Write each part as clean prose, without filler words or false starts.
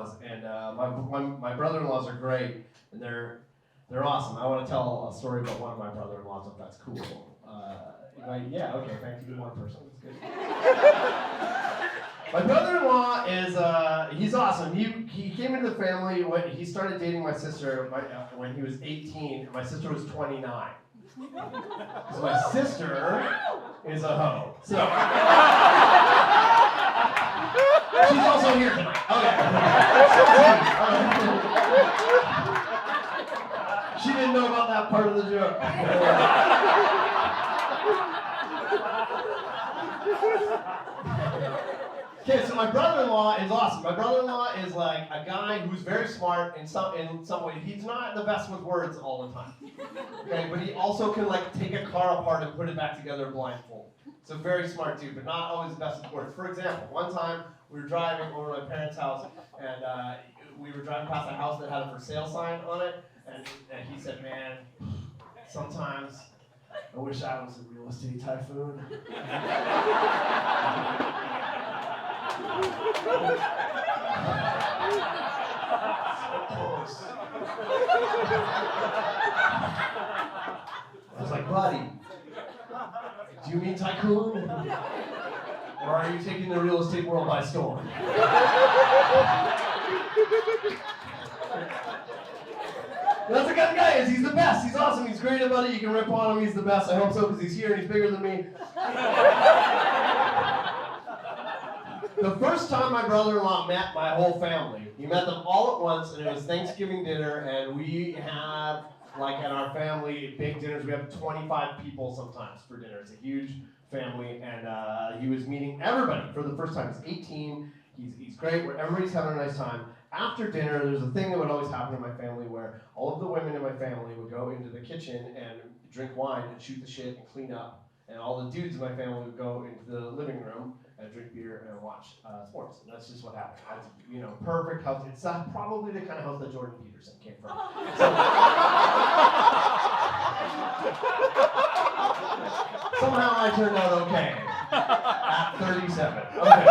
brother-in-laws, and my brother-in-laws are great, and they're awesome. I want to tell a story about one of my brother-in-laws, if that's cool. Yeah, okay, thank you, one person. That's good. My brother-in-law is, he's awesome. He came into the family when he started dating my sister when he was 18, and my sister was 29. Because my sister is a hoe. So, she's also here tonight. Okay. She didn't know about that part of the joke. Okay, so my brother-in-law is awesome. My brother-in-law is like a guy who's very smart in some way. He's not the best with words all the time. Okay, but he also can like take a car apart and put it back together blindfold. So very smart dude, but not always the best with words. For example, one time we were driving over to my parents' house, and we were driving past a house that had a for sale sign on it, and he said, "Man, sometimes I wish I was a real estate typhoon." I was like, "Buddy, do you mean tycoon? Or are you taking the real estate world by storm?" That's the kind of guy he is. He's the best. He's awesome. He's great about it. You can rip on him. He's the best. I hope so, because he's here and he's bigger than me. The first time my brother-in-law met my whole family, he met them all at once, and it was Thanksgiving dinner, and we have, like in our family, big dinners. We have 25 people sometimes for dinner. It's a huge family, and he was meeting everybody for the first time. He's 18. He's great. Everybody's having a nice time. After dinner, there's a thing that would always happen in my family where all of the women in my family would go into the kitchen and drink wine and shoot the shit and clean up, and all the dudes in my family would go into the living room and drink beer and watch sports. And that's just what happened. That's, perfect house. It's probably the kind of house that Jordan Peterson came from. So, somehow I turned out okay at 37. Okay.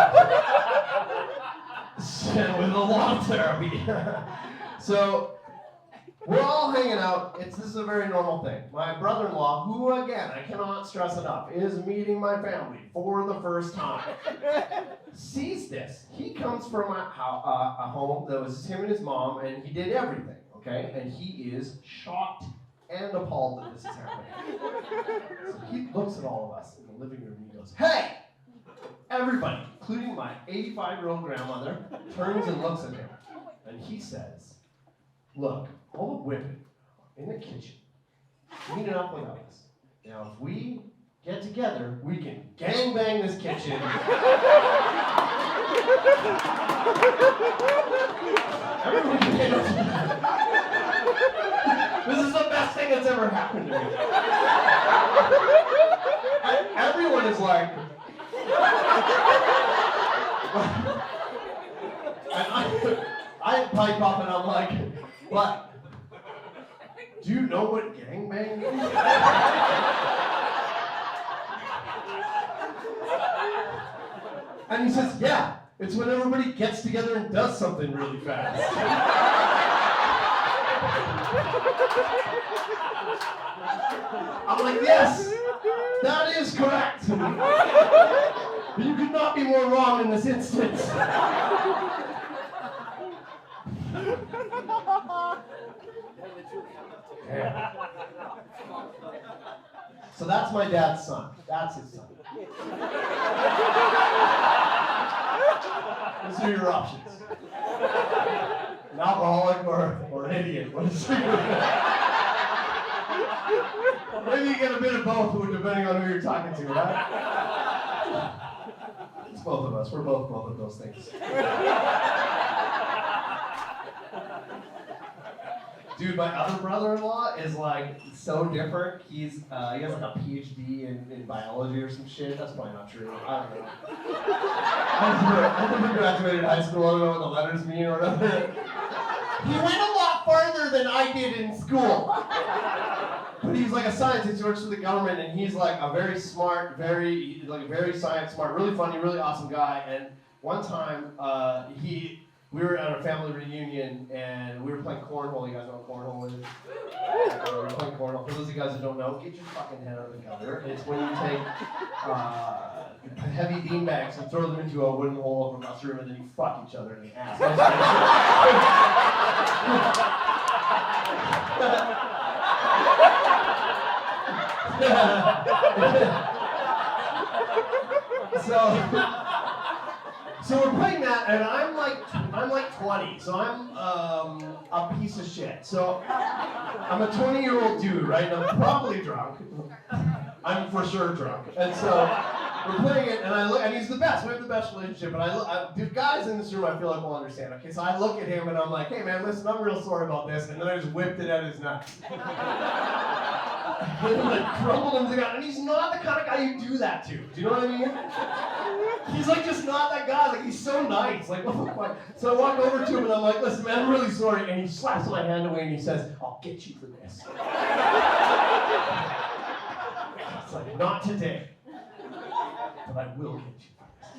With a lot of therapy. So, we're all hanging out. This is a very normal thing. My brother-in-law, who again, I cannot stress enough, is meeting my family for the first time, sees this. He comes from a home that was him and his mom, and he did everything, okay? And he is shocked and appalled that this is happening. So he looks at all of us in the living room and he goes, "Hey!" Everybody, including my 85-year-old grandmother, turns and looks at him. And he says, "Look, all the women in the kitchen cleaning up without us. Now, if we get together, we can gangbang this kitchen." Everybody came up to me. This is the best thing that's ever happened to me. And everyone is like, and I pipe up and I'm like, "What? Do you know what gangbang is?" And he says, "Yeah, it's when everybody gets together and does something really fast." I'm like, "Yes, that is correct. You could not be more wrong in this instance." Yeah. So that's my dad's son. That's his son. Those are your options. An alcoholic or an idiot. What is it? Maybe you get a bit of both, depending on who you're talking to, right? It's both of us. We're both of those things. Dude, my other brother-in-law is like so different. He has like a PhD in biology or some shit. That's probably not true. I don't know. I think he graduated high school. I don't know what the letters mean or whatever. He went a lot farther than I did in school. But he's like a scientist. He works for the government, and he's like a very smart, very science smart, really funny, really awesome guy. And one time, he we were at a family reunion and we were playing cornhole. You guys know what cornhole is? We were playing cornhole. For those of you guys that don't know, get your fucking head out of the gutter. It's when you take heavy beanbags and throw them into a wooden hole across the room and then you fuck each other in the ass. So we're playing that, and I'm like 20, so I'm a piece of shit. So I'm a 20-year-old dude, right? And I'm probably drunk. I'm for sure drunk, and so we're playing it, and I look, and he's the best. We have the best relationship, and the guys in this room I feel like will understand. Okay, so I look at him and I'm like, hey man, listen, I'm real sorry about this, and then I just whipped it at his nuts. And like crumbled him to the ground, and he's not the kind of guy you do that to. Do you know what I mean? He's like just not that guy. Like he's so nice. Like what the fuck? So I walk over to him and I'm like, listen, man, I'm really sorry. And he slaps my hand away and he says, I'll get you for this. It's like, not today, but I will get you for this.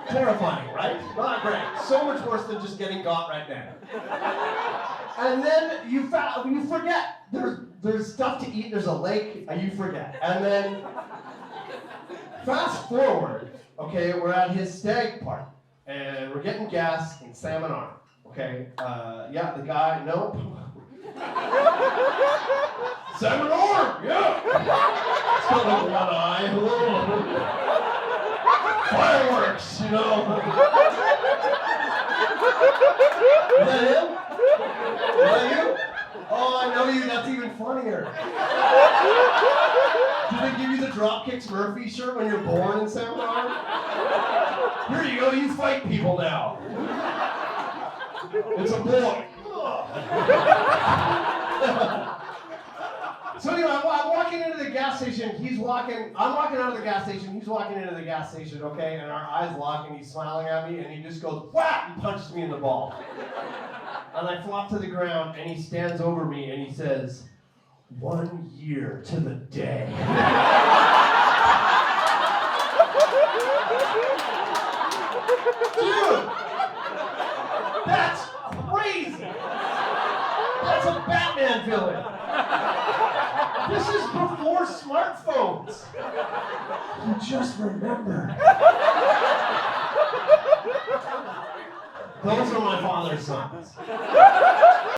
Terrifying, right? Not great. So much worse than just getting got right now. And then you forget. There's stuff to eat, there's a lake, and you forget. And then, fast forward, okay, we're at his stag party, and we're getting gas in Salmon Arm, okay? Yeah, the guy, nope. Salmon Arm, yeah! It's got like one eye, fireworks, you know? Is that him? Is that you? Oh, I know you, that's even funnier. Do they give you the Dropkicks Murphy shirt when you're born in San Juan? Here you go, you fight people now. It's a boy. So anyway, I'm walking into the gas station, I'm walking out of the gas station, he's walking into the gas station, okay, and our eyes lock and he's smiling at me and he just goes, whap, and punches me in the ball. And I flop to the ground, and he stands over me, and he says, 1 year to the day. Dude! That's crazy! That's a Batman villain! This is before smartphones! You just remember. Those are my father's sons.